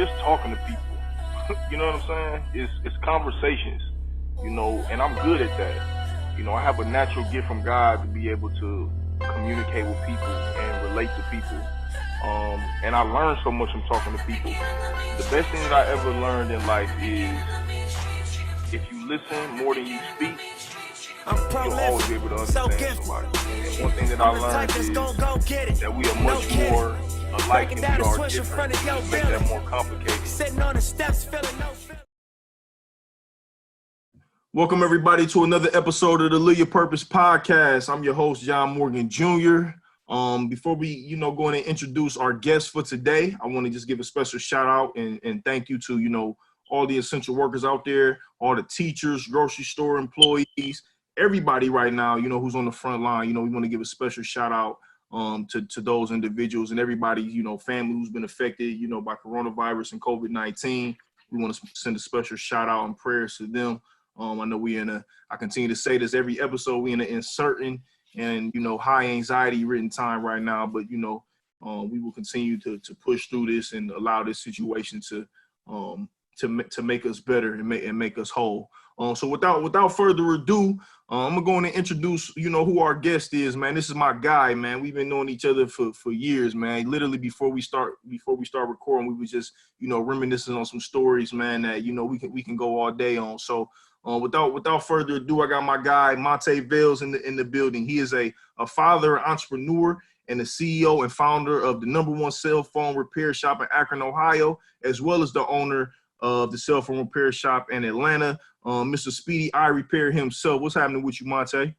just talking to people. You know what I'm saying? It's conversations, you know, and I'm good at that. You know, I have a natural gift from God to be able to communicate with people and relate to people. And I learned so much from talking to people. The best thing that I ever learned in life is if you listen more than you speak, you'll always be able to understand somebody. And one thing that I learned is that we are much more alike than we are different. Let's make that more complicated. Welcome everybody to another episode of the Live Your Purpose podcast. I'm your host, John Morgan Jr. Before we, go in and introduce our guest for today, I want to just give a special shout out and thank you to, all the essential workers out there, all the teachers, grocery store employees, everybody right now, who's on the front line. We want to give a special shout out to those individuals and everybody, family who's been affected, by coronavirus and COVID-19. We want to send a special shout out and prayers to them. I know I continue to say this every episode, we in an uncertain and, high anxiety ridden time right now, but, we will continue to push through this and allow this situation to make us better and make us whole. So without further ado, I'm gonna go in and introduce, who our guest is, man. This is my guy, man. We've been knowing each other for years, man. Literally before we start recording, we was just, reminiscing on some stories, man, that, we can go all day on. So without further ado, I got my guy, Monte Vales in the building. He is a father, entrepreneur, and the CEO and founder of the #1 cell phone repair shop in Akron, Ohio, as well as the owner of the cell phone repair shop in Atlanta, Mr. Speedy Repair himself. What's happening with you, Monte?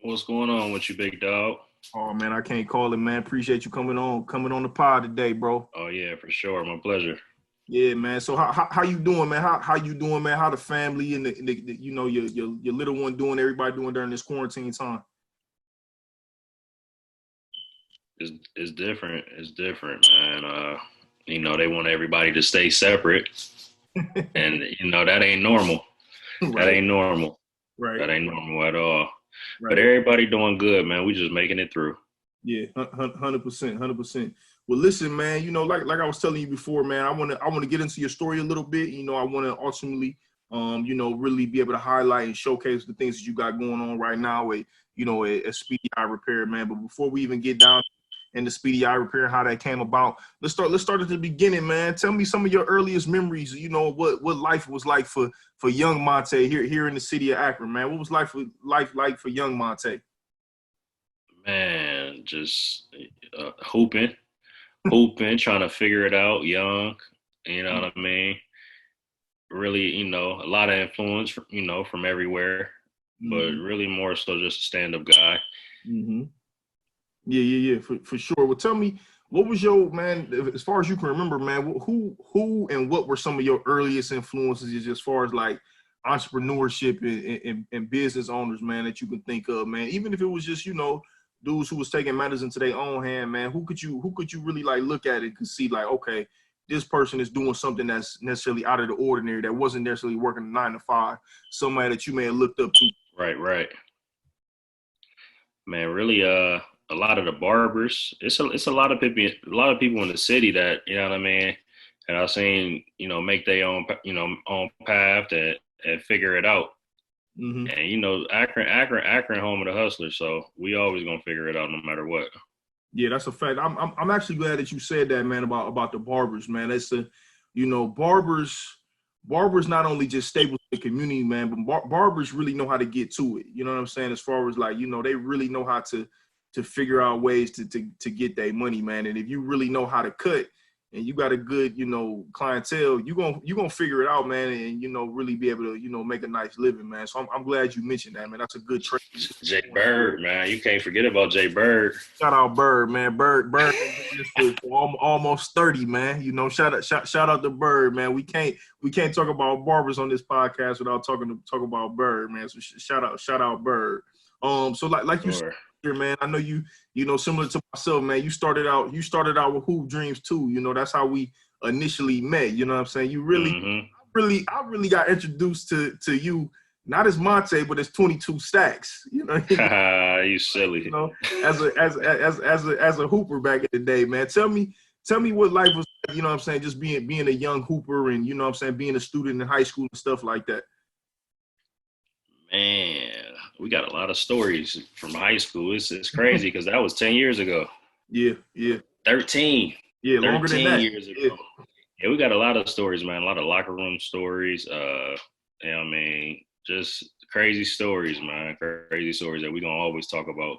What's going on with you, big dog? Oh man, I can't call it, man. Appreciate you coming on the pod today, bro. Oh yeah, for sure, my pleasure. Yeah, man. So how you doing, man? How you doing, man? How the family and the your little one doing? Everybody doing during this quarantine time? It's different. It's different, man. They want everybody to stay separate, and that ain't normal. Right. That ain't normal. Right. That ain't normal at all. Right. But everybody doing good, man. We just making it through. Yeah, 100%. Well, listen, man. Like I was telling you before, man. I want to get into your story a little bit. I want to ultimately, really be able to highlight and showcase the things that you got going on right now at Speedy Repair, man. But before we even get down and the Speedy Repair, how that came about. Let's start at the beginning, man. Tell me some of your earliest memories, what life was like for young Monte here in the city of Akron, man. What was life like for young Monte? Man, just hooping, trying to figure it out young, what I mean? Really, a lot of influence, from everywhere, but really more so just a stand-up guy. Mm-hmm. Yeah, for sure. Well, tell me, what was your, man, as far as you can remember, man, who and what were some of your earliest influences as far as like entrepreneurship and business owners, man, that you can think of, man? Even if it was just, dudes who was taking matters into their own hand, man, who could you really like look at it and see like, okay, this person is doing something that's necessarily out of the ordinary, that wasn't necessarily working 9 to 5, somebody that you may have looked up to. Right. Man, really, a lot of the barbers, it's a lot of people in the city that, what I mean, and I've seen, make their own, own path and figure it out. Mm-hmm. And, Akron, home of the hustlers. So we always going to figure it out no matter what. Yeah, that's a fact. I'm actually glad that you said that, man, about the barbers, man. That's barbers not only just staples in the community, man, but barbers really know how to get to it. You know what I'm saying? As far as like, they really know how to figure out ways to get their money, man. And if you really know how to cut and you got a good, clientele, you're gonna figure it out, man, and, really be able to, make a nice living, man. So I'm glad you mentioned that, man. That's a good trade. Jay Bird, man. You can't forget about Jay Bird. Shout out Bird, man. Bird for almost 30, man. Shout out to Bird, man. We can't talk about barbers on this podcast without talking about Bird, man. So shout out Bird. So like you said, man, I know you similar to myself, man. You started out with Hoop Dreams too. That's how we initially met. You know what I'm saying? You really, I really got introduced to you, not as Monte, but as 22 Stacks. You silly. As a hooper back in the day, man. Tell me what life was you know what I'm saying, just being a young hooper and, you know what I'm saying, being a student in high school and stuff like that? Man, we got a lot of stories from high school. It's crazy because that was 10 years ago. Yeah, yeah. 13. Yeah, longer than that. Years ago. Yeah, we got a lot of stories, man. A lot of locker room stories. You know what I mean? Just crazy stories, man. Crazy stories that we're going to always talk about.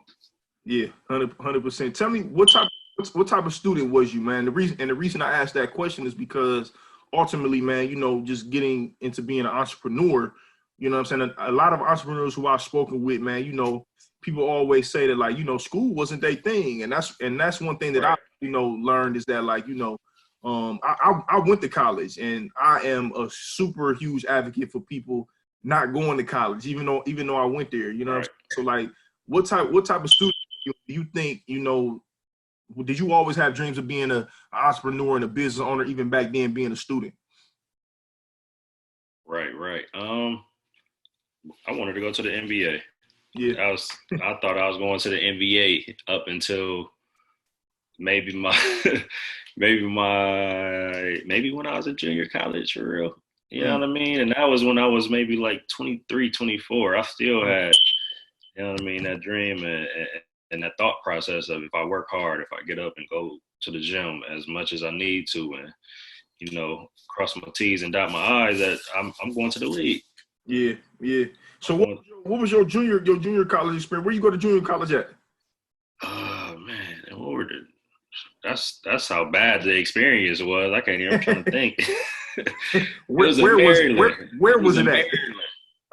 Yeah, 100%. Tell me, what type of student was you, man? The reason I asked that question is because ultimately, man, you know, just getting into being an entrepreneur, you know what I'm saying? A lot of entrepreneurs who I've spoken with, man, you know, people always say that, like, you know, school wasn't their thing. And that's one thing that I, you know, learned is that, like, you know, I went to college, and I am a super huge advocate for people not going to college, even though I went there, you know what I'm saying? So, like, what type of student do you think, you know, did you always have dreams of being an entrepreneur and a business owner, even back then being a student? Right. I wanted to go to the NBA. Yeah. I thought I was going to the NBA up until maybe maybe when I was in junior college, for real. You know what I mean? And that was when I was maybe like 23, 24. I still had, you know what I mean, that dream and that thought process of, if I work hard, if I get up and go to the gym as much as I need to, and, you know, cross my T's and dot my I's, that I'm going to the league. Yeah, yeah. So what was your junior college experience? Where you go to junior college at? Oh man, that's how bad the experience was. I can't even, I'm trying to think. Where was it at?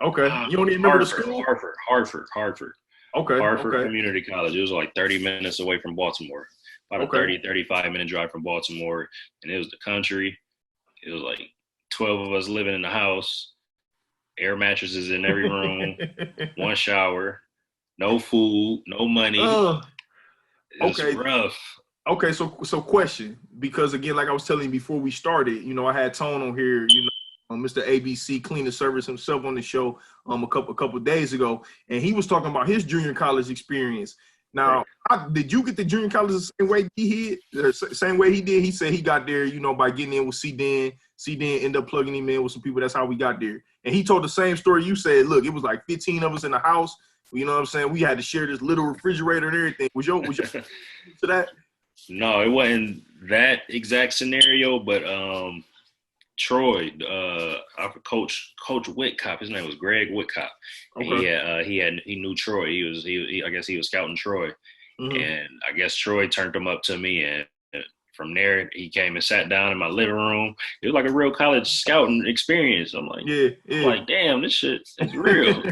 Okay. You don't even remember the school? Hartford. Okay. Hartford Community College. It was like 30 minutes away from Baltimore. About a 35-minute drive from Baltimore. And it was the country. It was like 12 of us living in the house. Air mattresses in every room. One shower. No food. No money. It was rough. Okay, so question, because again, like I was telling you before we started, you know, I had Tone on here, you know, Mr. ABC Cleaning Service himself on the show a couple days ago, and he was talking about his junior college experience. Now, did you get the junior college the same way same way he did? He said he got there, you know, by getting in with C-Dan. C-Dan ended up plugging him in with some people. That's how we got there. And he told the same story you said. Look, it was like 15 of us in the house. You know what I'm saying? We had to share this little refrigerator and everything. Was your to that? No, it wasn't that exact scenario, but Troy, Coach Whitcop, his name was Greg Whitcop. Okay. He knew Troy. I guess he was scouting Troy, and I guess Troy turned him up to me, and from there he came and sat down in my living room. It was like a real college scouting experience. I'm like, I'm like, damn, this shit is real.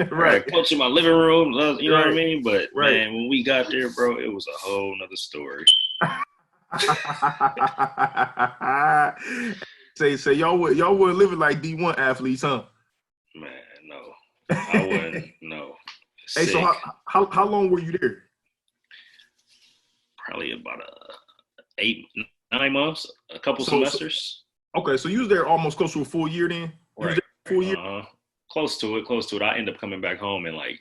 Right, coach in my living room, you know what I mean? But man, when we got there, bro, it was a whole nother story. Say y'all were living like D1 athletes, huh? Man, no, I wouldn't. No. Hey, so how long were you there? Probably about 8-9 months, a couple semesters. Okay, so you was there almost close to a full year then? Right. Full year? Close to it. I ended up coming back home in, like,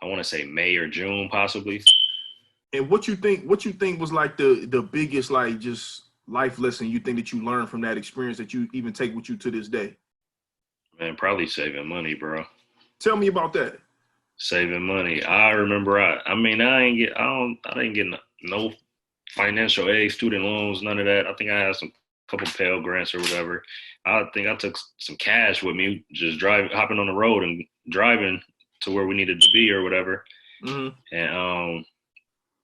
I want to say May or June, possibly. And what you think was like the biggest, like, just life lesson you think that you learned from that experience that you even take with you to this day? Man, probably saving money, bro. Tell me about that. Saving money. I remember I didn't get no financial aid, student loans, none of that. I think I had some couple Pell Grants or whatever. I think I took some cash with me, just hopping on the road and driving to where we needed to be or whatever. And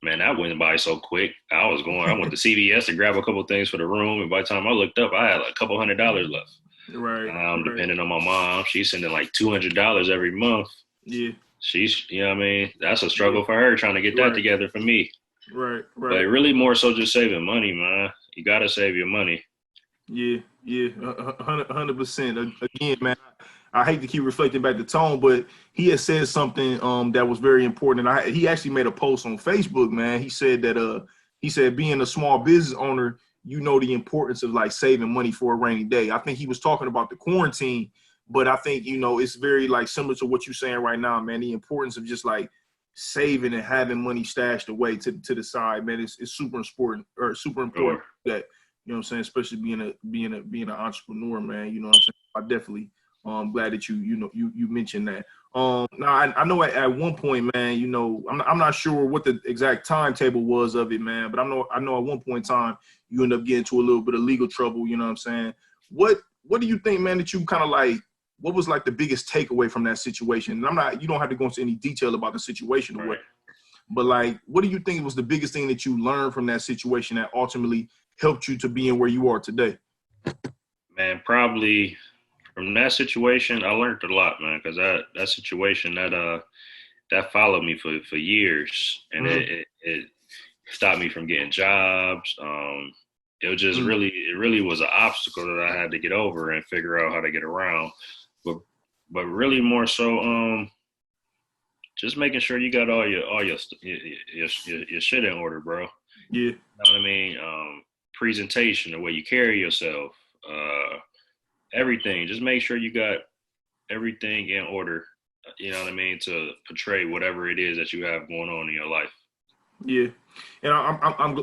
man, that went by so quick. I went to CVS to grab a couple things for the room, and by the time I looked up, I had like a couple $100 left. Right. Depending on my mom, she's sending like $200 every month. Yeah. She's, you know what I mean? That's a struggle for her trying to get that together for me. Right. But really more so just saving money, man. You got to save your money. Yeah, 100%. Again, man, I hate to keep reflecting back to Tone, but he had said something that was very important. And he actually made a post on Facebook, man. He said that being a small business owner, you know the importance of like saving money for a rainy day. I think he was talking about the quarantine, but I think, you know, it's very like similar to what you're saying right now, man. The importance of just like saving and having money stashed away to the side, man. It's super important that, You know what I'm saying? Especially being an entrepreneur, man. You know what I'm saying? I definitely glad that you mentioned that. Now I know at one point, man, you know, I'm not sure what the exact timetable was of it, man, but I know at one point in time you end up getting into a little bit of legal trouble. You know what I'm saying? What do you think, man, that you kind of like? What was like the biggest takeaway from that situation? And you don't have to go into any detail about the situation or what, but like, what do you think was the biggest thing that you learned from that situation that ultimately helped you to being where you are today? Man, probably from that situation, I learned a lot, man, because that situation that followed me for years, and it stopped me from getting jobs. It was just really was an obstacle that I had to get over and figure out how to get around. But really more so, just making sure you got all your shit in order, bro. Yeah. You know what I mean? Presentation, the way you carry yourself, everything. Just make sure you got everything in order. You know what I mean? To portray whatever it is that you have going on in your life. Yeah, and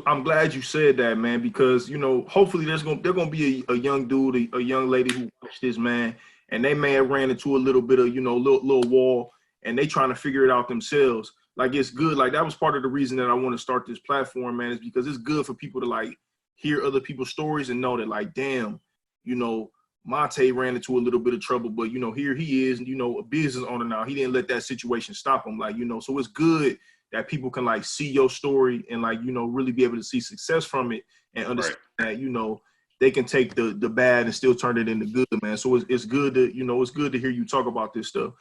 I'm glad you said that, man, because you know, hopefully there's gonna be a young dude, a young lady who watched this, man, and they may have ran into a little bit of, you know, little wall, and they trying to figure it out themselves. Like, it's good. Like, that was part of the reason that I want to start this platform, man, is because it's good for people to like hear other people's stories and know that, like, damn, you know, Monte ran into a little bit of trouble, but you know, here he is, you know, a business owner now. He didn't let that situation stop him. Like, you know, so it's good that people can like see your story and like, you know, really be able to see success from it and understand that, you know, they can take the bad and still turn it into good, man. So it's good to, you know, it's good to hear you talk about this stuff.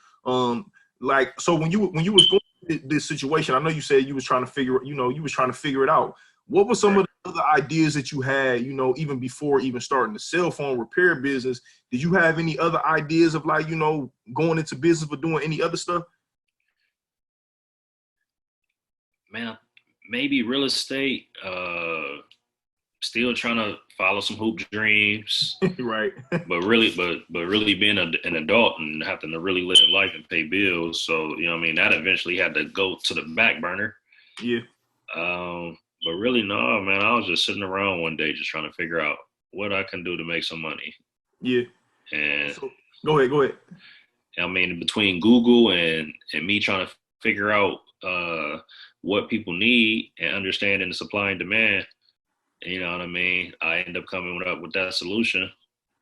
Like, so when you was going through this situation, I know you said you was trying to figure it out. What were some of the other ideas that you had, you know, even before even starting the cell phone repair business? Did you have any other ideas of like, you know, going into business or doing any other stuff? Man, maybe real estate, still trying to follow some hoop dreams. Right. but really being an adult and having to really live life and pay bills. So, you know what I mean? That eventually had to go to the back burner. Yeah. But really, no, man, I was just sitting around one day just trying to figure out what I can do to make some money. Yeah. And so, go ahead. I mean, between Google and me trying to figure out what people need and understanding the supply and demand, you know what I mean? I end up coming up with that solution,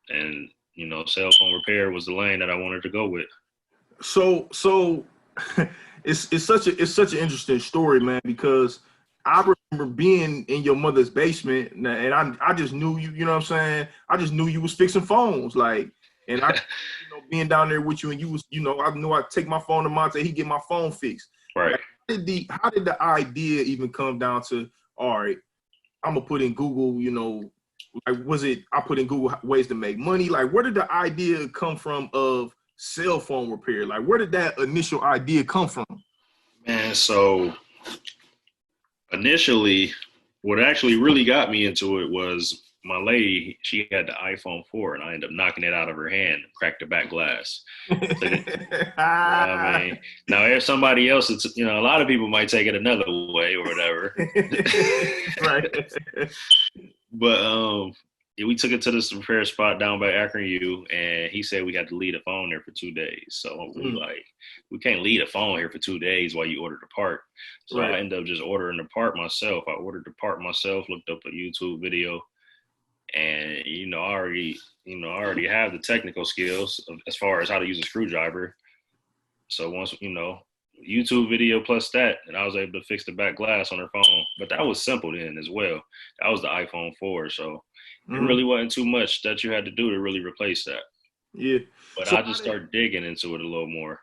and you know, cell phone repair was the lane that I wanted to go with. So it's such an interesting story, man, because I remember being in your mother's basement, and I just knew you. You know what I'm saying? I just knew you was fixing phones, like, and I, you know, being down there with you, and you was, you know, I knew I'd take my phone to Monte, he get my phone fixed. Right. Like, how did the idea even come down to, all right, I'm gonna put in Google, you know, like, I put in Google ways to make money? Like, where did the idea come from of cell phone repair? Like, where did that initial idea come from? Man, so initially, what actually really got me into it was my lady. She had the iPhone 4, and I ended up knocking it out of her hand, cracked the back glass. I mean, now if somebody else, it's, you know, a lot of people might take it another way or whatever. Right. But we took it to this repair spot down by Akron U, and he said we had to leave the phone there for 2 days. So we can't leave the phone here for 2 days while you order the part. So I ended up just ordering the part myself. I ordered the part myself, looked up a YouTube video, and I already have the technical skills as far as how to use a screwdriver. So once, YouTube video plus that, and I was able to fix the back glass on her phone. But that was simple then as well. That was the iPhone 4, so it really wasn't too much that you had to do to really replace that. Yeah. But so I just started digging into it a little more.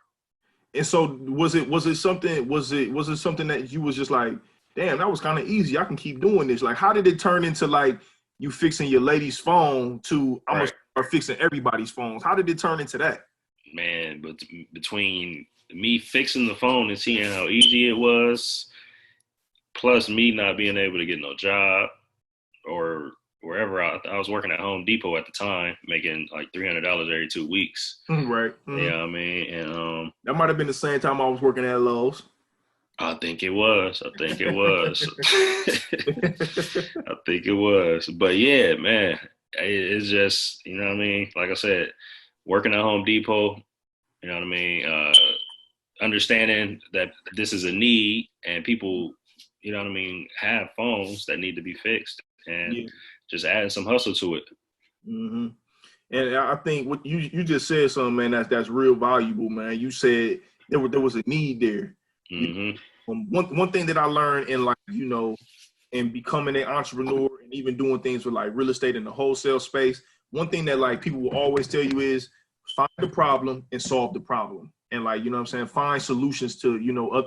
And so was it something that you was just like, damn, that was kind of easy, I can keep doing this? Like, how did it turn into like you fixing your lady's phone to I'm gonna start fixing everybody's phones? How did it turn into that? Man, but between me fixing the phone and seeing how easy it was, plus me not being able to get no job or wherever I was working at Home Depot at the time, making like $300 every 2 weeks. Right. Mm-hmm. Yeah, I mean, and that might have been the same time I was working at Lowe's. I think it was. I think it was. I think it was. But yeah, man, it's just, you know what I mean? Like I said, working at Home Depot, you know what I mean? Understanding that this is a need and people, you know what I mean, have phones that need to be fixed and Yeah. just adding some hustle to it. Hmm. And I think what you just said something, man, that's real valuable, man. You said there was a need there. You Hmm. one thing that I learned in, like, in becoming an entrepreneur and even doing things with like real estate in the wholesale space, one thing that like people will always tell you is find the problem and solve the problem. And, like, what I'm saying, find solutions to,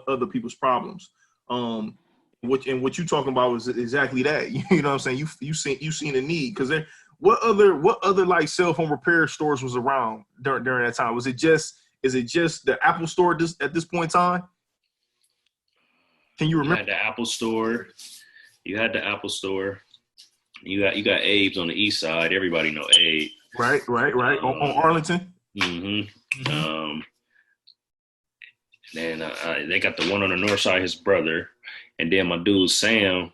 other people's problems. What you talking about is exactly that. You know what I'm saying? You seen a need, because what other like cell phone repair stores was around during that time? Is it just the Apple store at this point in time? Can you You remember? had the Apple store. You had the Apple store. You got Abe's on the east side. Everybody know Abe. Right. On Arlington. Hmm. Hmm. And they got the one on the north side, his brother, and then my dude Sam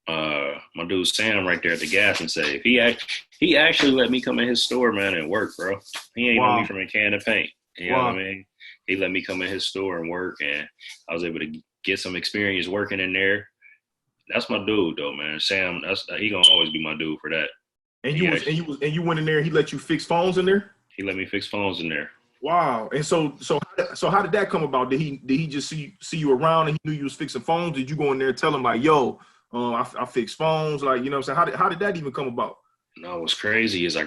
right there at the gas and safe. He actually let me come in his store, man, and work, bro. He ain't know me Wow. from a can of paint. You know what I Wow. mean? He let me come in his store and work, and I was able to get some experience working in there. That's my dude, though, man. Sam, he gonna always be my dude for that. And you He was and you actually was and you went in there. He let you fix phones in there. he let me fix phones in there. Wow. And so how did that come about? Did he just see you around and he knew you was fixing phones? Did you go in there and tell him like, yo, I fix phones? Like, what I'm saying? How did that even come about? No, what's crazy is I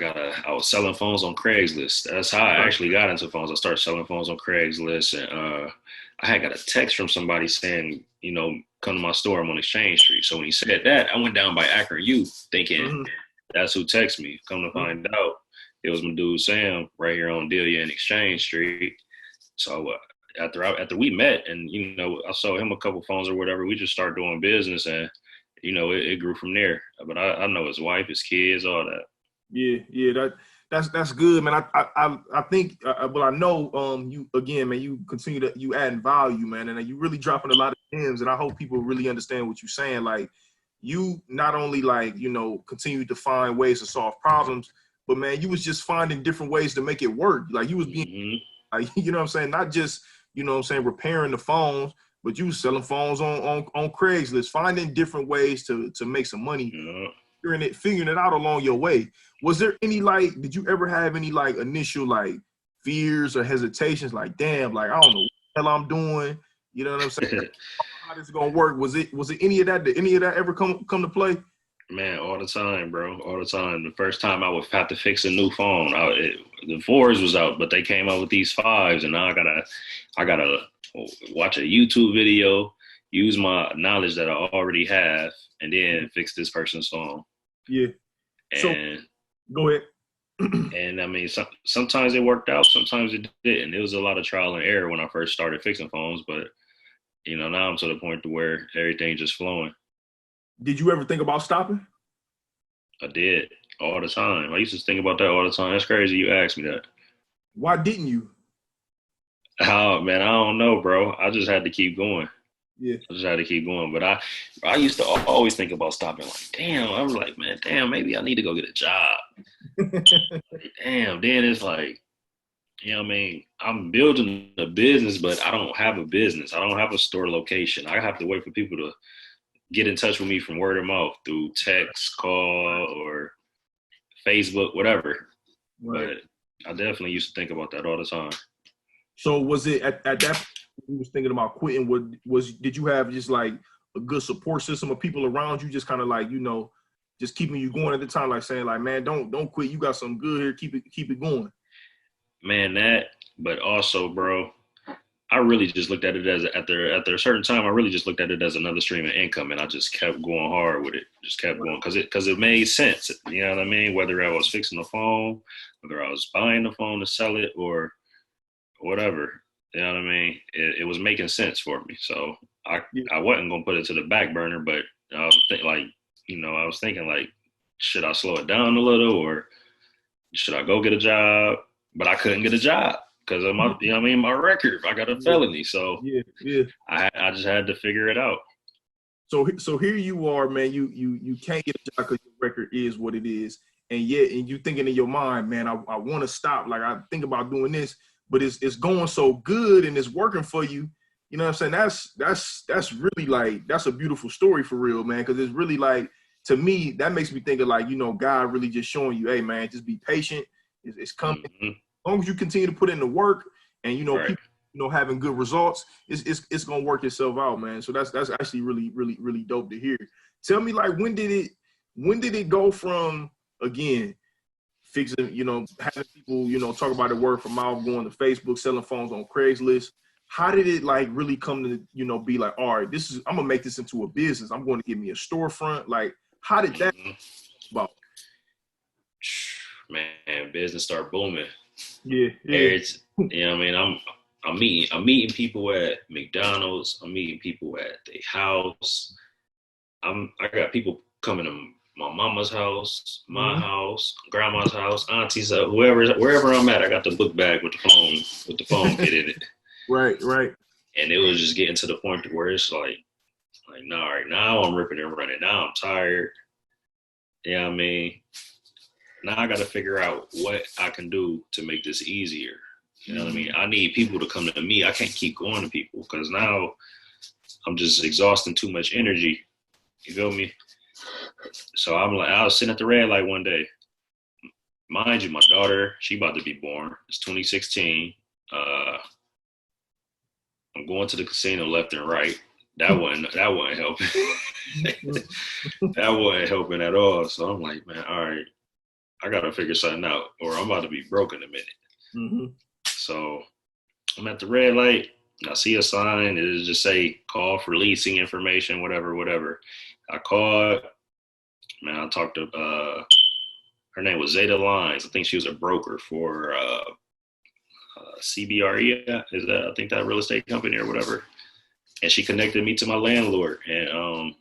was selling phones on Craigslist. That's how I Okay. actually got into phones. I started selling phones on Craigslist, and I had got a text from somebody saying, come to my store. I'm on Exchange Street. So when he said that, I went down by Akron U thinking Hmm. that's who texted me. Come to find out, it was my dude Sam right here on Delia and Exchange Street. So after we met, and I sold him a couple phones or whatever, we just started doing business, and it grew from there. But I know his wife, his kids, all that. Yeah. That's good, man. I think, well, I know, you again, man. You continue to you adding value, man, and you really dropping a lot of gems. And I hope people really understand what you're saying. Like, you not only, like, continue to find ways to solve problems, but, man, you was just finding different ways to make it work. Like, you was being, Hmm. like, what I'm saying, not just, what I'm saying, repairing the phones, but you was selling phones on Craigslist, finding different ways to make some money, Yeah. figuring it out along your way. Was there any, like, did you ever have any like initial like fears or hesitations, like, damn, like, I don't know what the hell I'm doing? You know what I'm saying? How this is gonna work? Was it any of that? Did any of that ever come to play? Man, all the time, bro. All the time. The first time I would have to fix a new phone. The fours was out, but they came out with these fives, and now I gotta watch a YouTube video, use my knowledge that I already have, and then fix this person's phone. Yeah. So And go ahead. and I mean, sometimes it worked out, sometimes it didn't. It was a lot of trial and error when I first started fixing phones, but now I'm to the point to where everything's just flowing. Did you ever think about stopping? I did all the time. I used to think about that all the time. That's crazy you asked me that. Why didn't you? Oh man, I don't know, bro. I just had to keep going. Yeah. I just had to keep going. But I used to always think about stopping. Like, damn, I was like, man, damn, maybe I need to go get a job. Like, damn. Then it's like, what I mean? I'm building a business, but I don't have a business. I don't have a store location. I have to wait for people to get in touch with me from word of mouth through text, call, or Facebook, whatever. Right. But I definitely used to think about that all the time. So was it at that point you was thinking about quitting? Did you have just like a good support system of people around you, just kind of like, just keeping you going at the time, like saying like, man, don't quit. You got something good here. Keep it going. Man, but also, bro, I really just looked at it as after a certain time. I really just looked at it as another stream of income, and I just kept going hard with it. Just kept going because it made sense. You know what I mean? Whether I was fixing the phone, whether I was buying the phone to sell it, or whatever. You know what I mean? It was making sense for me. So I Yeah. I wasn't gonna put it to the back burner, but I was thinking like, should I slow it down a little, or should I go get a job? But I couldn't get a job. because of my, you know what I mean, my record. I got a felony, so yeah. I just had to figure it out. So here you are, man. You can't get a job because your record is what it is, and you thinking in your mind, man, I want to stop. Like I think about doing this, but it's going so good and it's working for you. You know what I'm saying? That's really like that's a beautiful story for real, man. Because it's really like to me that makes me think of like God really just showing you, hey man, just be patient. It's coming. Mm-hmm. As long as you continue to put in the work and Right. people having good results, it's gonna work itself out, man. So that's actually really dope to hear. Tell me, like, when did it go from again fixing, having people, talk about it word for mouth, going to Facebook, selling phones on Craigslist? How did it like really come to be like, all right, I'm gonna make this into a business. I'm going to get me a storefront. Like, how did that about? Man, business start booming. Yeah. It's, you know what I mean? I'm meeting people at McDonald's. I'm meeting people at their house. I got people coming to my mama's house, my house, grandma's house, auntie's house, wherever I'm at. I got the book bag with the phone kit in it. Right. And it was just getting to the point where it's like, no, right now I'm ripping and running. Now I'm tired. You know what I mean? Now I got to figure out what I can do to make this easier. You know what I mean? I need people to come to me. I can't keep going to people because now I'm just exhausting too much energy. You feel me? So I was sitting at the red light one day. Mind you, my daughter, she about to be born. It's 2016. I'm going to the casino left and right. That wasn't helping. That wasn't helping at all. So I'm like, man, all right, I got to figure something out or I'm about to be broke in a minute. Mm-hmm. So I'm at the red light. I see a sign. It just say call for leasing information, whatever. I called. Man, I talked to her name was Zeta Lines. I think she was a broker for CBRE. I think that real estate company or whatever. And she connected me to my landlord. And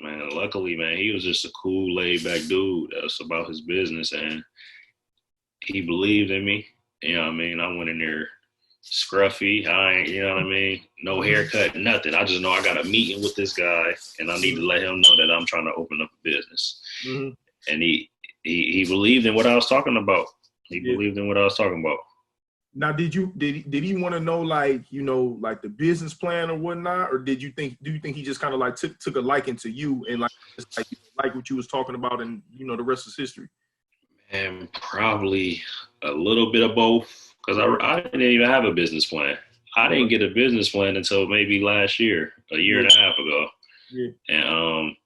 man, luckily, man, he was just a cool, laid back dude. That's about his business, and he believed in me. You know what I mean? I went in there scruffy. You know what I mean? No haircut, nothing. I just know I got a meeting with this guy, and I need to let him know that I'm trying to open up a business. Mm-hmm. And he believed in what I was talking about. He believed in what I was talking about. Now, did he want to know like the business plan or whatnot, or do you think he just kind of like took a liking to you and like what you was talking about and the rest is history? And probably a little bit of both, because I didn't even have a business plan. I didn't get a business plan until maybe last year, a year and a half ago. Yeah. And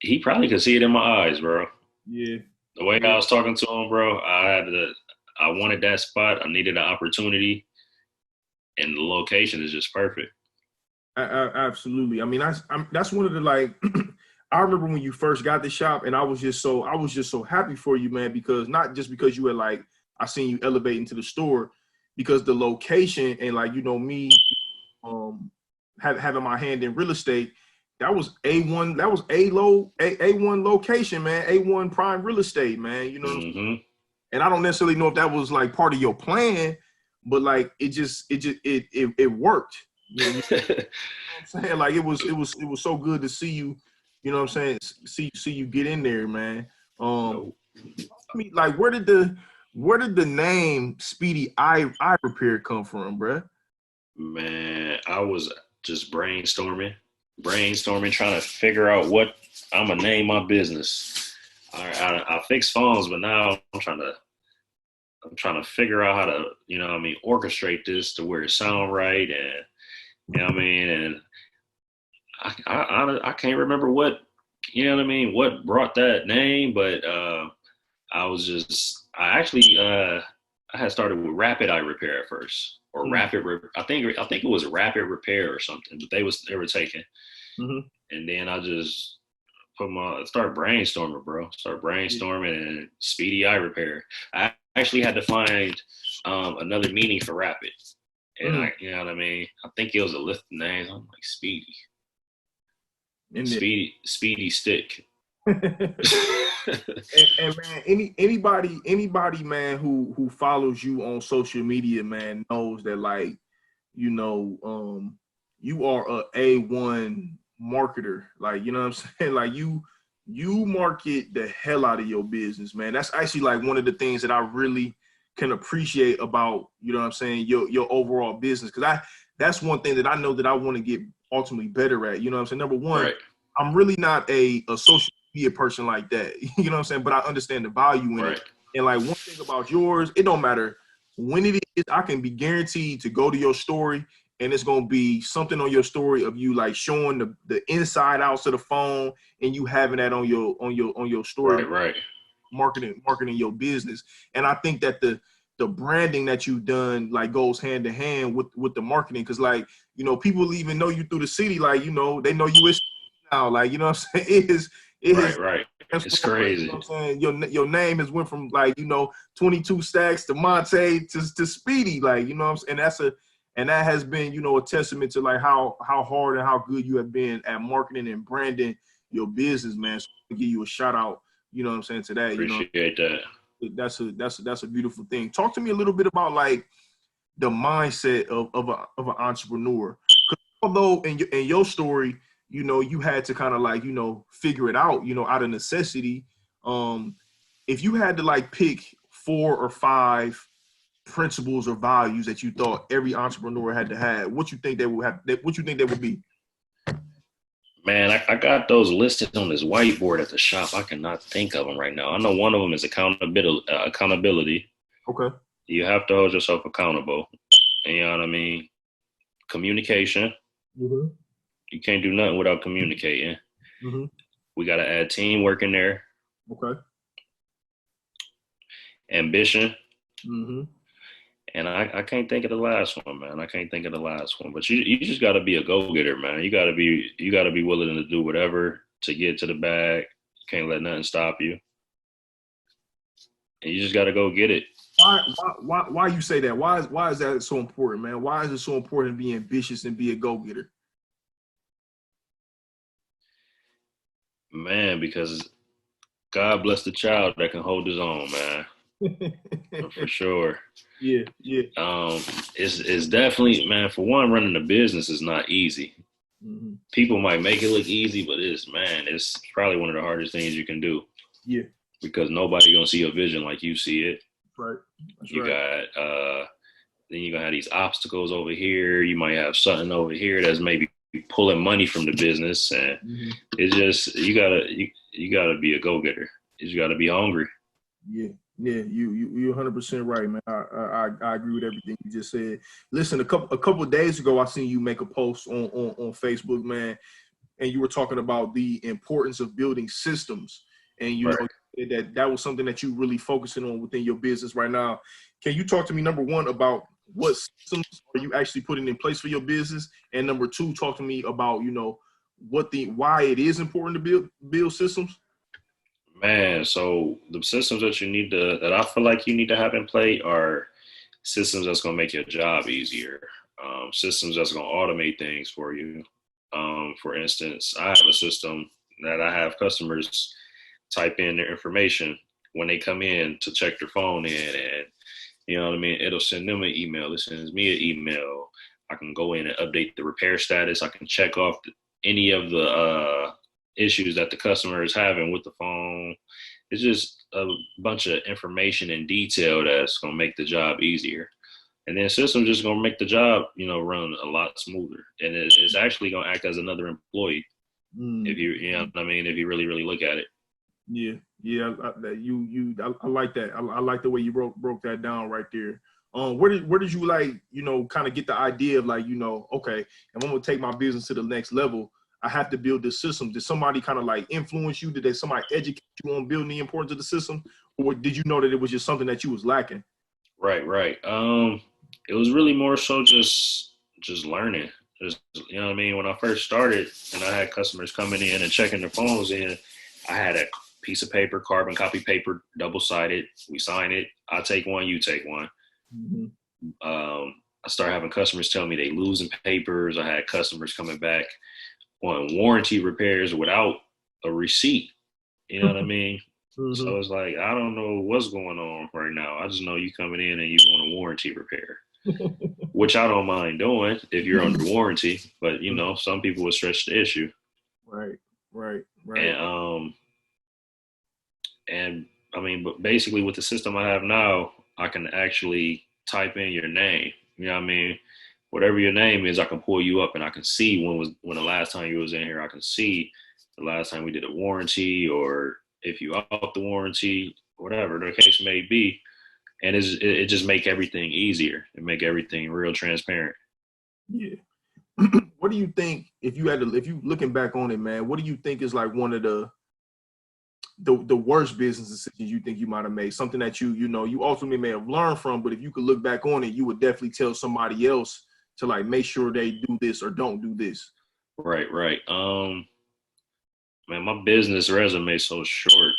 he probably could see it in my eyes, bro. Yeah. The way I was talking to him, bro, I wanted that spot. I needed an opportunity, and the location is just perfect. Absolutely. I mean, that's one of the I remember when you first got the shop, and I was just so happy for you, man, because not just because you had I seen you elevate into the store, because the location and me having my hand in real estate, that was A1, that was A1 location, man, A1 prime real estate, man. You know what I'm saying? And I don't necessarily know if that was part of your plan, but it worked. You know what I'm saying? It was so good to see you. You know what I'm saying? See you get in there, man. I mean, where did the name Speedy Repair come from, bruh? Man, I was just brainstorming, trying to figure out what I'm gonna name my business. I fix phones, but now I'm trying to figure out how to, orchestrate this to where it sound right, and I mean, and I can't remember what brought that name, but I had started with Rapid Eye Repair at first, or I think it was Rapid Repair or something, but they were taking, and then I just start brainstorming, bro. And Speedy Eye Repair. I actually had to find another meaning for Rapid, and you know what I mean. I think it was a lift name. I'm like Speedy. Speedy Stick. And man, anybody, man, who follows you on social media, man, knows that like, you know, you are a A1 marketer. Like, you know what I'm saying? Like you market the hell out of your business, man. That's actually like one of the things that I really can appreciate about, you know what I'm saying, your overall business. Cause that's one thing that I know that I want to get ultimately better at. You know what I'm saying? Number one, Right. I'm really not a social media person like that. You know what I'm saying? But I understand the value in Right. it. And like one thing about yours, it don't matter when it is, I can be guaranteed to go to your story and it's gonna be something on your story of you like showing the inside outs of the phone and you having that on your story, Right. Right. marketing your business. And I think that the branding that you've done like goes hand in hand with the marketing. Cause like, you know, people even know you through the city, like, you know, they know you is now, like, you know what I'm saying? It is Right. Right. It's you know crazy. what I'm saying? Your name has went from like, you know, 22 stacks to Monte to Speedy, like, you know what I'm saying? And that has been, you know, a testament to like how hard and how good you have been at marketing and branding your business, man. So I give you a shout out, you know what I'm saying, to that, you know. Appreciate that. That's a beautiful thing. Talk to me a little bit about like the mindset of an entrepreneur. Although in your story, you know, you had to kind of like, you know, figure it out, you know, out of necessity. If you had to like pick 4 or 5 principles or values that you thought every entrepreneur had to have, what you think they would have? What you think they would be? Man, I got those listed on this whiteboard at the shop. I cannot think of them right now. I know one of them is accountability. Accountability. Okay. You have to hold yourself accountable. You know what I mean? Communication. Mm-hmm. You can't do nothing without communicating. Mm-hmm. We got to add teamwork in there. Okay. Ambition. Mm-hmm. And I can't think of the last one, man. I can't think of the last one. But you just got to be a go-getter, man. You got to be willing to do whatever to get to the bag. You can't let nothing stop you. And you just got to go get it. Why you say that? Why is that so important, man? Why is it so important to be ambitious and be a go-getter? Man, because God bless the child that can hold his own, man. For sure. Yeah, yeah. It's definitely, man, for one, running a business is not easy. Mm-hmm. People might make it look easy, but it's probably one of the hardest things you can do. Yeah. Because nobody gonna see a vision like you see it. Right. That's You right. got then you're gonna have these obstacles over here. You might have something over here that's maybe pulling money from the business, and Mm-hmm. it's just you gotta be a go getter. You just gotta be hungry. Yeah, yeah, you're 100% right, man. I agree with everything you just said. Listen, a couple of days ago, I seen you make a post on Facebook, man, and you were talking about the importance of building systems, and you Right. know that was something that you really focusing on within your business right now. Can you talk to me, number one, about what systems are you actually putting in place for your business, and number two, talk to me about, you know, why it is important to build systems. Man, so the systems that I feel like you need to have in play are systems that's gonna make your job easier. Systems that's gonna automate things for you. For instance, I have a system that I have customers type in their information when they come in to check their phone in, and you know what I mean. It'll send them an email. It sends me an email. I can go in and update the repair status. I can check off any of the issues that the customer is having with the phone. It's just a bunch of information and detail that's going to make the job easier. And then system just going to make the job, you know, run a lot smoother. And it's actually going to act as another employee if you know what I mean, if you really, really look at it. Yeah, yeah, I like that. I like the way you broke that down right there. Where did you like, you know, kind of get the idea of like, you know, okay, if I'm gonna take my business to the next level, I have to build this system. Did somebody kind of like influence you? Did somebody educate you on building the importance of the system, or did you know that it was just something that you was lacking? Right, right. It was really more so just learning. Just, you know what I mean? When I first started and I had customers coming in and checking their phones in, I had a piece of paper, carbon copy paper, double-sided. We sign it. I take one, you take one. Mm-hmm. I started having customers tell me they losing papers. I had customers coming back on warranty repairs without a receipt. You know what I mean? Mm-hmm. So it's like, I don't know what's going on right now. I just know you coming in and you want a warranty repair, which I don't mind doing if you're under warranty. But you know, some people would stretch the issue. Right, right, right. And I mean, but basically with the system I have now, I can actually type in your name. You know what I mean? Whatever your name is, I can pull you up and I can see when the last time you was in here. I can see the last time we did a warranty, or if you out the warranty, whatever the case may be. And it just make everything easier and make everything real transparent. Yeah. What do you think, if you looking back on it, man, what do you think is like one of the worst business decisions you think you might have made? Something that you know you ultimately may have learned from, but if you could look back on it, you would definitely tell somebody else to like make sure they do this or don't do this. Right, right. Man, my business resume is so short.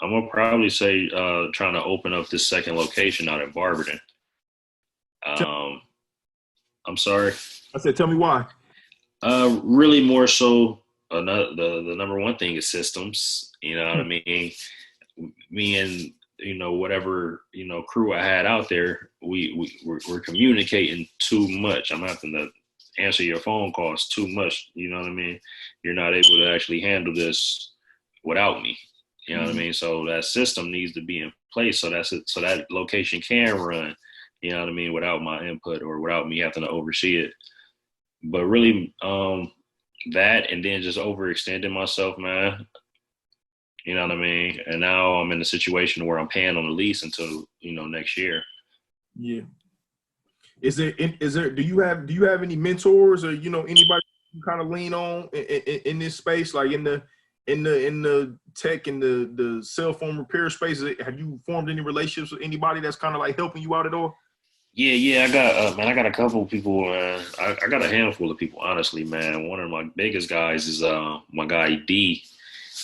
I'm gonna probably say trying to open up this second location out in Barberton. I'm sorry. I said, tell me why. Really more so. The number one thing is systems. You know what I mean? Me and whatever crew I had out there, we're communicating too much. I'm having to answer your phone calls too much. You know what I mean? You're not able to actually handle this without me. You know what I mean? So that system needs to be in place so that location can run. You know what I mean? Without my input or without me having to oversee it. But really, that and then just overextending myself, man. You know what I mean? And now I'm in a situation where I'm paying on the lease until next year. Yeah. Do you have any mentors or anybody you kind of lean on in this space, like in the tech and the cell phone repair space? Have you formed any relationships with anybody that's kind of like helping you out at all? Yeah. I got a couple of people. I got a handful of people, honestly, man. One of my biggest guys is my guy D.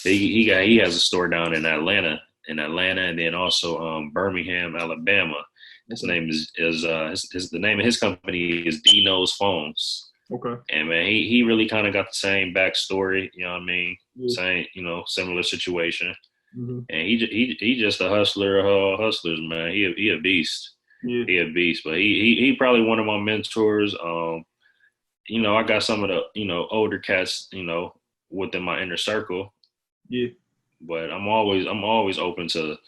He has a store down in Atlanta, and then also Birmingham, Alabama. His name is the name of his company is D Knows Phones. Okay. And man, he really kind of got the same backstory. You know what I mean? Yeah. Same, similar situation. Mm-hmm. And he just a hustler of all hustlers, man. He a beast. Yeah. He a beast. But he probably one of my mentors. I got some of the older cats within my inner circle. Yeah. But I'm always open to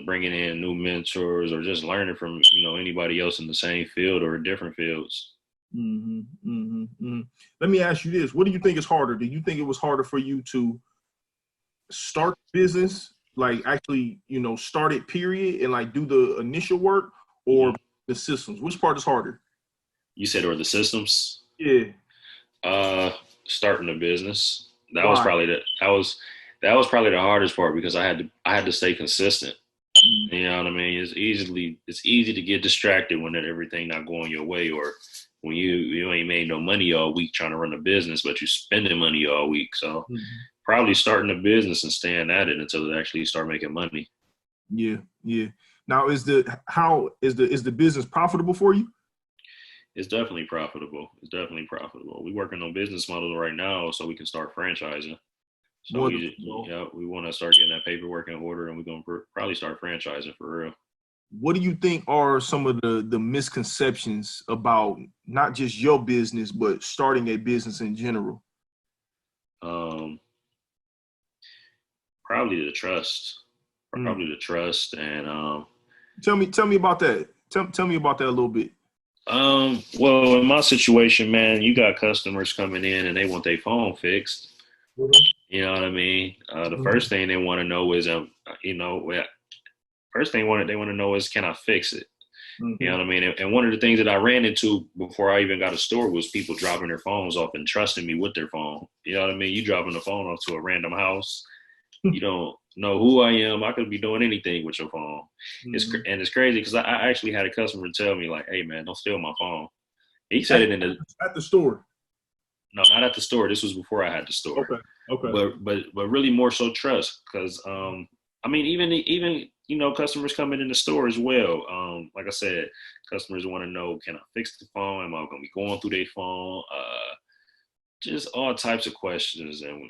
bringing in new mentors or just learning from anybody else in the same field or different fields. Mm-hmm, mm-hmm, mm-hmm. Let me ask you this: what do you think is harder? Do you think it was harder for you to start business, like actually start it period and like do the initial work, or the systems? Which part is harder? You said, or the systems? Yeah. Starting a business. That Why? was probably the hardest part because I had to stay consistent. You know what I mean? It's easy to get distracted when everything not going your way, or when you ain't made no money all week trying to run a business, but you spending money all week. So probably starting a business and staying at it until it actually start making money. Yeah, yeah. Now, is the business profitable for you? It's definitely profitable. We're working on business models right now so we can start franchising. So we want to start getting that paperwork in order, and we're going to probably start franchising for real. What do you think are some of the misconceptions about not just your business, but starting a business in general? Probably the trust. And tell me about that. Tell me about that a little bit. Well, in my situation, man, you got customers coming in and they want their phone fixed. You know what I mean? The first thing they want to know is, first thing they want to know is, can I fix it? You know what I mean? And one of the things that I ran into before I even got a store was people dropping their phones off and trusting me with their phone. You know what I mean? You dropping the phone off to a random house. You don't know who I am. I could be doing anything with your phone. It's crazy because I actually had a customer tell me, like, hey, man, don't steal my phone. He said it at the store. No, not at the store. This was before I had the store. Okay. But really more so trust, because I mean, even customers coming in the store as well. Like I said, customers want to know, can I fix the phone? Am I going to be going through their phone? Just all types of questions, and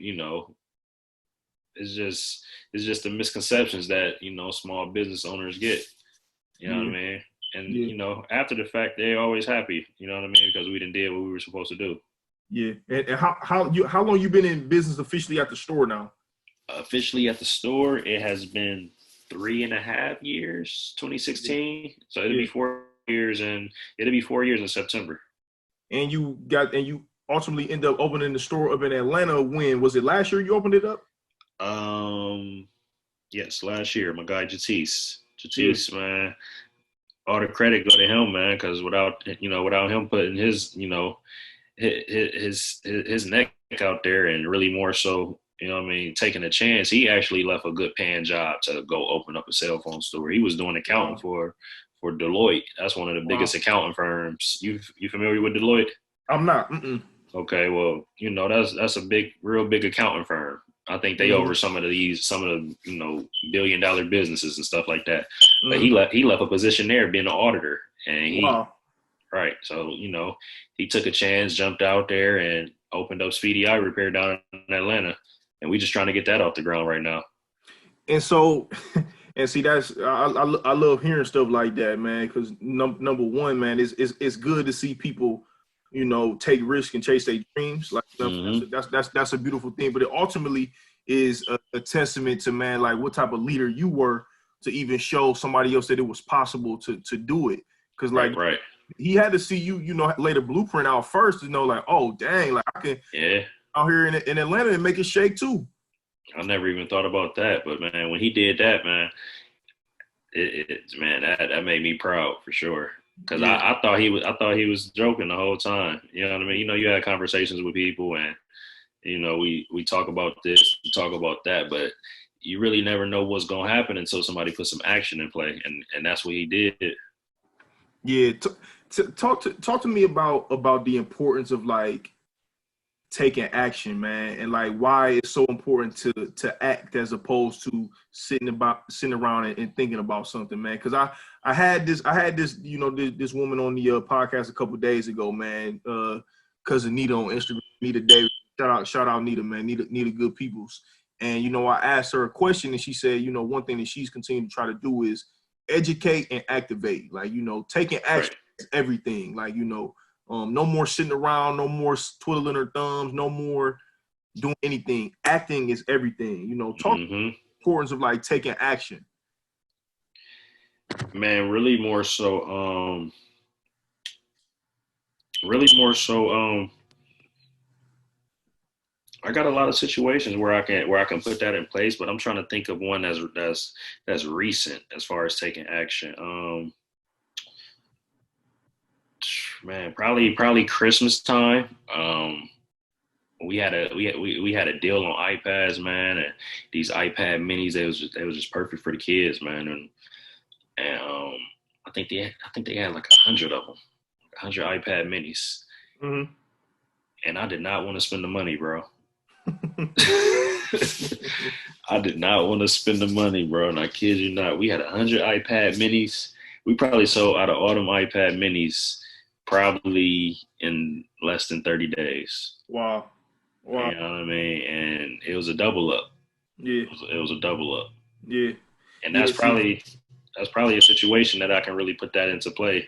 it's just the misconceptions that, you know, small business owners get. You know what I mean? And, you know, after the fact, they're always happy, you know what I mean? Because we done did what we were supposed to do. Yeah. And how long you been in business officially at the store now? Officially at the store, it has been 3.5 years, 2016. So it'll be 4 years, and it'll be 4 years in September. And you ultimately end up opening the store up in Atlanta. When was it? Last year you opened it up? Yes, last year. My guy Jatis, man. All the credit go to him, man, because without him putting his, you know, his neck out there, and really more so, you know what I mean, taking a chance, he actually left a good paying job to go open up a cell phone store. He was doing accounting for Deloitte. That's one of the biggest accounting firms. You familiar with Deloitte? I'm not. Okay, well, you know, that's a real big accounting firm. I think they over some of the, you know, $1 billion businesses and stuff like that. But he left a position there being an auditor, and right. So, you know, he took a chance, jumped out there, and opened up Speedy-Yirepair down in Atlanta, and we just trying to get that off the ground right now. And so, and see, that's I love hearing stuff like that, man. Because number one, man, it's good to see people, you know, take risks and chase their dreams. Like that's a beautiful thing. But it ultimately is a testament to, man, like what type of leader you were to even show somebody else that it was possible to do it. Because like he had to see you, you know, lay the blueprint out first to know, like, oh dang, like I can out here in Atlanta and make it shake too. I never even thought about that, but man, when he did that, man, that made me proud for sure. Because I thought he was joking the whole time. You know what I mean? You know, you had conversations with people, and you know, we talk about this, we talk about that, but you really never know what's gonna happen until somebody puts some action in play, and that's what he did. Yeah, talk to me about the importance of like taking action, man, and like why it's so important to act as opposed to sitting around and thinking about something, man. Because I had this you know this woman on the podcast a couple of days ago, man. Cousin Nita on Instagram, Nita Davis. Shout out Nita, man. Nita good peoples. And you know, I asked her a question, and she said, you know, one thing that she's continuing to try to do is educate and activate. Like, you know, taking action is everything. Like, you know. No more sitting around, no more twiddling her thumbs, no more doing anything. Acting is everything. You know, talk about the importance of like taking action. Man, really more so. I got a lot of situations where I can put that in place, but I'm trying to think of one that's recent as far as taking action. Man, probably Christmas time. We had a deal on iPads, man, and these iPad minis. They was just perfect for the kids, man. And I think they had like 100 of them, 100 iPad minis. Mm-hmm. And I did not want to spend the money, bro. I did not want to spend the money, bro. And I kid you not, we had 100 iPad minis. We probably sold out of all them iPad minis probably in less than 30 days. Wow. You know what I mean? And it was a double up. Yeah. It was a double up. Yeah. And that's probably a situation that I can really put that into play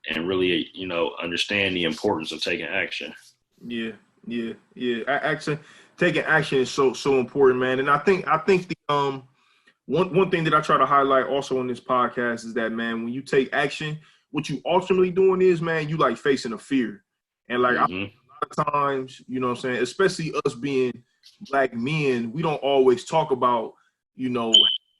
and really, you know, understand the importance of taking action. Yeah. Action, taking action is so important, man. And I think the one thing that I try to highlight also on this podcast is that, man, when you take action, what you ultimately doing is, man, you like facing a fear. And like a lot of times, you know what I'm saying, especially us being Black men, we don't always talk about, you know,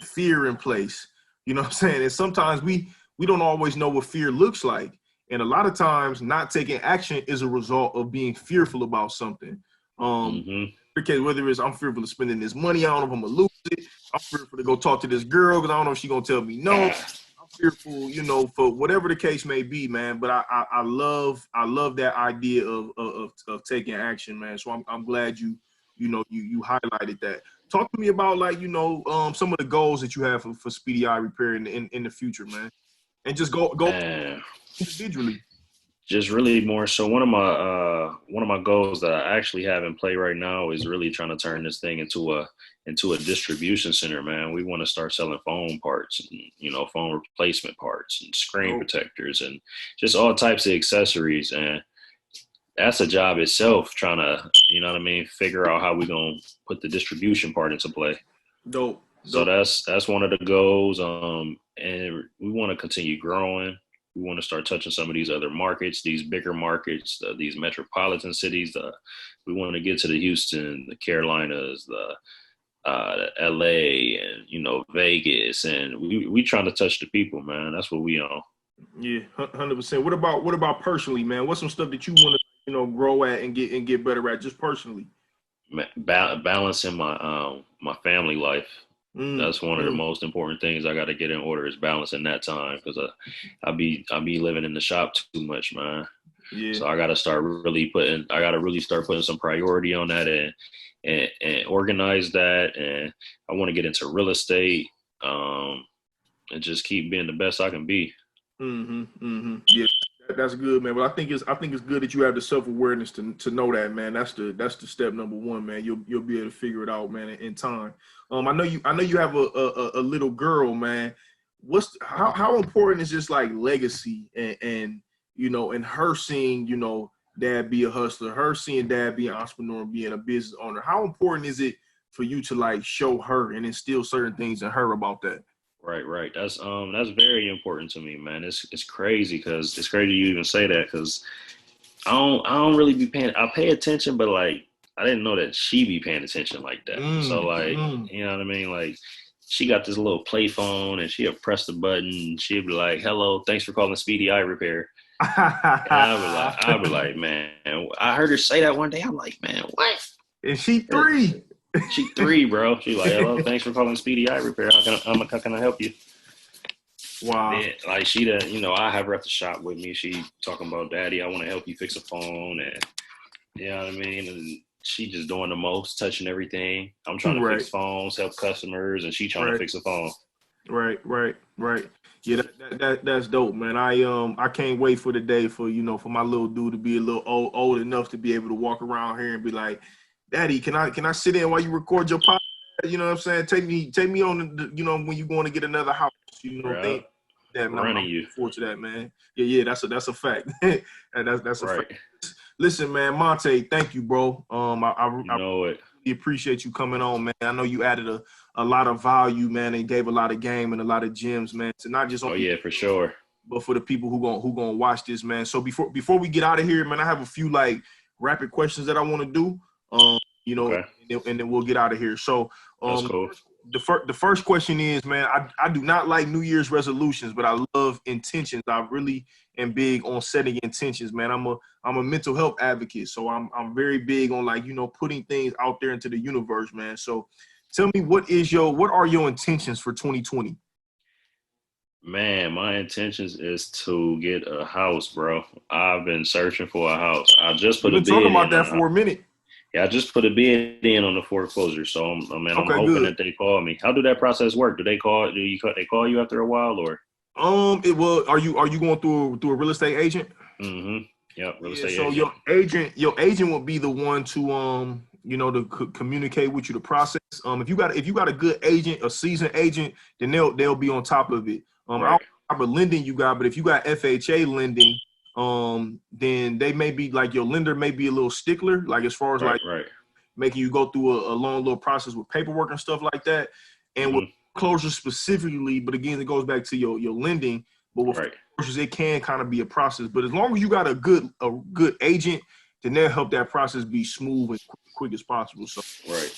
fear in place. You know what I'm saying? And sometimes we don't always know what fear looks like. And a lot of times not taking action is a result of being fearful about something. Because whether it's I'm fearful of spending this money, I don't know if I'm gonna lose it. I'm fearful to go talk to this girl because I don't know if she's gonna tell me no. Fearful, you know, for whatever the case may be, man. But I love that idea of taking action, man. So I'm glad you highlighted that. Talk to me about, like, you know, some of the goals that you have for Speedy-Yirepair in the future, man. And just go individually. just really more so one of my goals that I actually have in play right now is really trying to turn this thing into a distribution center, man. We want to start selling phone parts and, phone replacement parts and screen Dope. protectors and just all types of accessories. And that's a job itself, trying to, figure out how we're going to put the distribution part into play. Dope. So that's one of the goals. And we want to continue growing. We want to start touching some of these other markets, these bigger markets, these metropolitan cities. We want to get to the Houston, the Carolinas, the LA, and Vegas, and we trying to touch the people, man. That's what we on. Yeah, 100%. What about personally, man? What's some stuff that you want to grow at and get better at, just personally? Balancing my family life. That's one of the most important things I got to get in order, is balancing that time, because I be living in the shop too much, man. Yeah. So I got to start putting some priority on that and organize that. And I want to get into real estate and just keep being the best I can be. Yeah, that's good, man. But I think it's good that you have the self-awareness to know that, man. That's the step number one, man. You'll be able to figure it out, man, in time. I know you have a little girl, man. How important is just like legacy and her seeing dad be a hustler, her seeing dad be an entrepreneur, being a business owner? How important is it for you to like show her and instill certain things in her about that? Right. That's very important to me, man. It's crazy, because it's crazy you even say that, because I don't really be paying. I pay attention, but like I didn't know that she be paying attention like that. So like, you know what I mean? Like, she got this little play phone, and she'll press the button, and she'll be like, "Hello, thanks for calling Speedy Repair." And I'll be like, man, I heard her say that one day. I'm like, man, what? And she 3. She 3, bro. She like, "Hello, thanks for calling Speedy Repair. How can I help you?" Wow. Then, like, she I have her at the shop with me. She talking about, "Daddy, I want to help you fix a phone," and you know what I mean. And she just doing the most, touching everything. I'm trying to fix phones, help customers, and she trying to fix a phone. Right. Yeah, that's dope, man. I can't wait for the day for my little dude to be a little old enough to be able to walk around here and be like, "Daddy, can I sit in while you record your podcast?" You know what I'm saying? Take me on the, when you going to get another house. Think that, man. I'm looking forward to that, man. Yeah, that's a fact. That's a fact. Listen, man, Monte, thank you, bro. I really appreciate you coming on, man. I know you added a lot of value, man, and gave a lot of game and a lot of gems, man. To not just for sure, but for the people who gonna watch this, man. So before we get out of here, man, I have a few like rapid questions that I want to do. And then we'll get out of here. So that's cool. The first question is, man, I do not like New Year's resolutions, but I love intentions. I really am big on setting intentions, man. I'm a mental health advocate, so I'm very big on like, putting things out there into the universe, man. So tell me, what are your intentions for 2020? Man, my intentions is to get a house, bro. I've been searching for a house. I just put a bid in. Talking about that for a minute. Yeah, I just put a bid in on the foreclosure, so I'm hoping that they call me. How do that process work? Do they call you after a while, or? Are you going through a real estate agent? Mm-hmm. Yep, real estate agent. So your agent will be the one to to communicate with you the process. If you got a good agent, a seasoned agent, then they'll be on top of it. I don't know what type of lending you got, but if you got FHA lending, then they may be like, your lender may be a little stickler, like as far as making you go through a long little process with paperwork and stuff like that. And with closures specifically, but again, it goes back to your lending. But with closures, it can kind of be a process. But as long as you got a good agent, then they'll help that process be smooth and quick as possible. So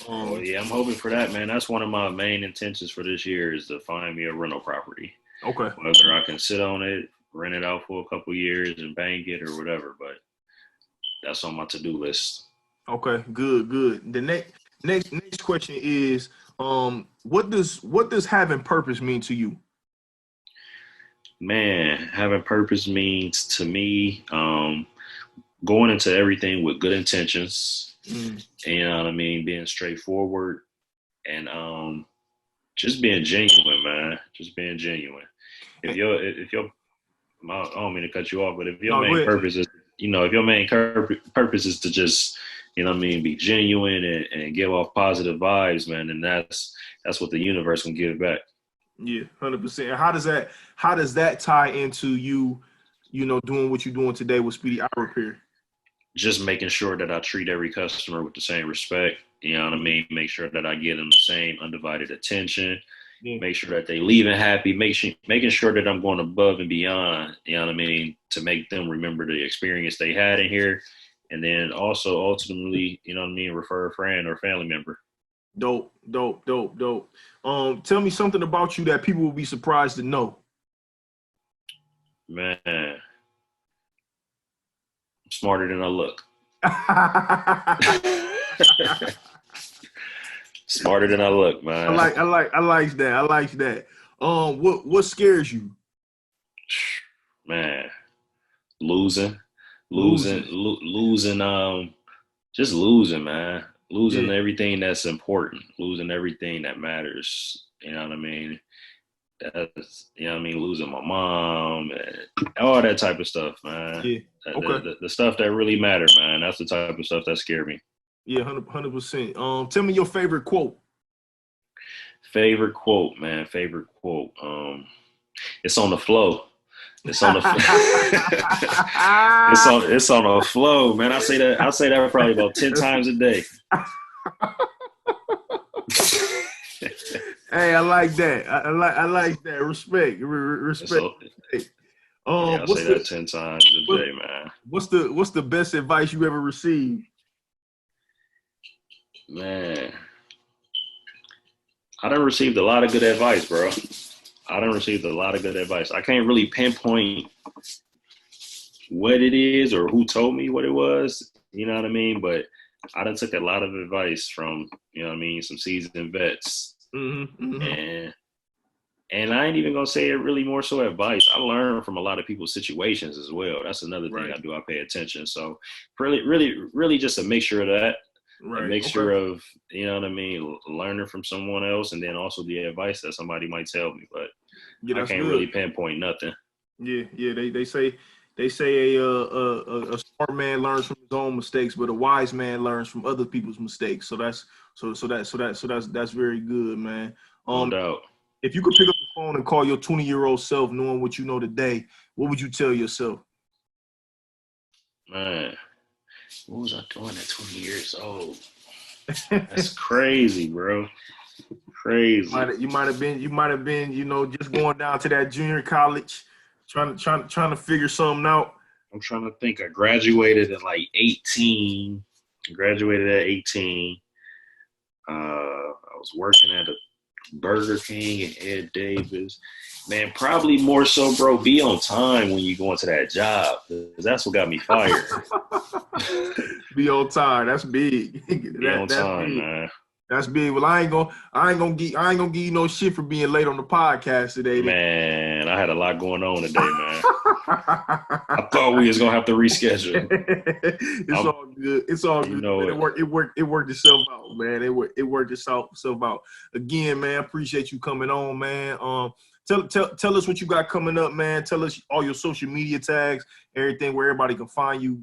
I'm hoping for that, man. That's one of my main intentions for this year, is to find me a rental property. Okay. Whether I can sit on it, rent it out for a couple of years and bank it or whatever, but that's on my to-do list. Okay, good. The next question is, what does having purpose mean to you? Man, having purpose means to me going into everything with good intentions. You know what I mean? Being straightforward and just being genuine, man. Just being genuine. If your I don't mean to cut you off, but if your No, go main ahead. purpose is, if your main purpose is to just, be genuine and give off positive vibes, man, and that's what the universe can give back. Yeah, 100%. How does that tie into you, doing what you're doing today with Speedy Eye Repair? Just making sure that I treat every customer with the same respect. You know what I mean? Make sure that I give them the same undivided attention. Yeah. Make sure that they leaving happy. Making sure that I'm going above and beyond. You know what I mean? To make them remember the experience they had in here, and then also ultimately, refer a friend or family member. Dope. Tell me something about you that people will be surprised to know. Man, I'm smarter than I look. Smarter than I look, man. I like that. What scares you? Man, losing, just losing, man. Losing everything that's important, losing everything that matters. You know what I mean? That's, losing my mom and all that type of stuff, man. Yeah. Okay. The stuff that really matter, man. That's the type of stuff that scare me. Yeah, 100%. Tell me your favorite quote. Favorite quote, man. Favorite quote. It's on the flow. It's on the it's on the flow, man. I say that probably about 10 times a day. Hey, I like that. I like that. Respect. I say that 10 times a day, man. What's the best advice you ever received? Man, I done received a lot of good advice, bro. I can't really pinpoint what it is or who told me what it was, you know what I mean? But I done took a lot of advice from, some seasoned vets. And I ain't even gonna say it really more so advice. I learn from a lot of people's situations as well. That's another thing I do. I pay attention. So really just a mixture of that. Right. A mixture of, learning from someone else and then also the advice that somebody might tell me. But I can't really pinpoint nothing. Yeah. They say a smart man learns from his own mistakes, but a wise man learns from other people's mistakes. So that's very good, man. No doubt. If you could pick up the phone and call your 20-year-old self, knowing what you know today, what would you tell yourself? Man, what was I doing at 20 years old? That's crazy, bro. Crazy. You might have been, just going down to that junior college, trying to figure something out. I'm trying to think. I graduated at like 18. I was working at a Burger King and Ed Davis. Man, probably more so, bro, be on time when you go into that job. Because that's what got me fired. Be on time. That's big. Be on time, big. Man. That's big. Well, I ain't gonna give you no shit for being late on the podcast today. Man, I had a lot going on today, man. I thought we was gonna have to reschedule. It's all good. It worked itself out, man. It worked itself out. Again, man, appreciate you coming on, man. Tell us what you got coming up, man. Tell us all your social media tags, everything where everybody can find you.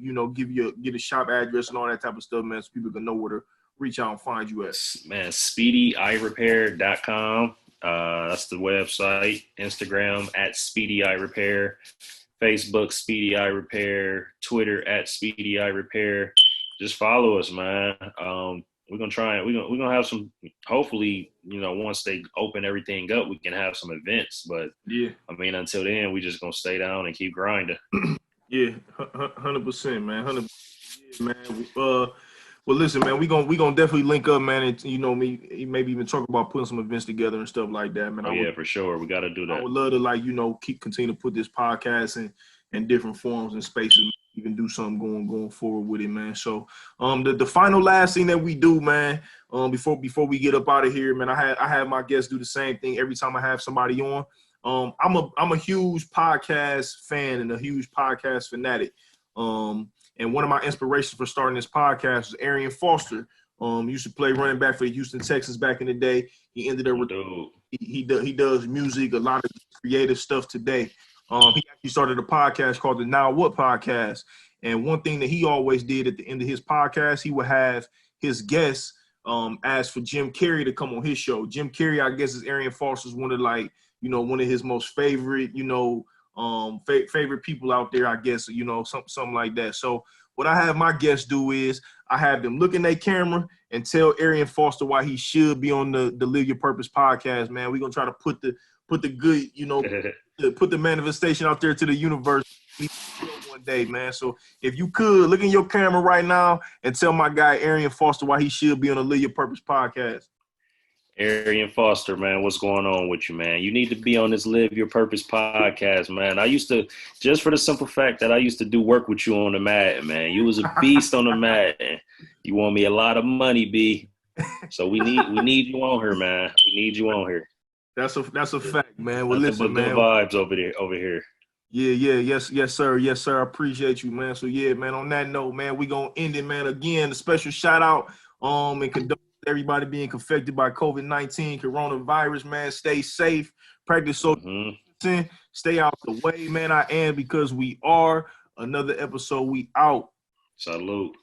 Get a shop address and all that type of stuff, man, so people can know where to reach out and find you at. Man, SpeedyIrepair.com. That's the website. Instagram at SpeedyIrepair. Facebook Speedy Eye Repair. Twitter at Speedy Eye Repair. Just follow us, man. We're gonna have some. Hopefully, once they open everything up, we can have some events. But yeah, until then, we just gonna stay down and keep grinding. Yeah, 100%, man. 100%, man. Well, listen, man, we gonna definitely link up, man, and maybe even talk about putting some events together and stuff like that, man. Yeah, for sure, we got to do that. I would love to continue to put this podcast in different forms and spaces, even do something going forward with it, man. So, the final last thing that we do, man, before we get up out of here, man, I have my guests do the same thing every time I have somebody on. I'm a huge podcast fan and a huge podcast fanatic. And one of my inspirations for starting this podcast was Arian Foster. Used to play running back for the Houston Texans back in the day. He ended up he does music, a lot of creative stuff today. He actually started a podcast called the Now What Podcast. And one thing that he always did at the end of his podcast, he would have his guests ask for Jim Carrey to come on his show. Jim Carrey, I guess, is Arian Foster's one of one of his most favorite, favorite people out there, I guess, something like that. So what I have my guests do is I have them look in their camera and tell Arian Foster why he should be on the Live Your Purpose podcast, man. We're going to try to put the good, put the manifestation out there to the universe one day, man. So if you could look in your camera right now and tell my guy Arian Foster why he should be on the Live Your Purpose podcast. Arian Foster, man, what's going on with you, man? You need to be on this Live Your Purpose podcast, man. I used to, just for the simple fact that I used to do work with you on the mat, man. You was a beast on the mat. You want me a lot of money, B. So we need you on here, man. We need you on here. That's a fact, man. Well, listen, man. Good vibes over here. Yeah, yes, sir. I appreciate you, man. So yeah, man, on that note, man, we gonna end it, man. Again, a special shout out and condole everybody being affected by COVID-19 coronavirus, man. Stay safe, practice social distancing, stay out the way, man. I am because we are. Another episode, we out. Salute.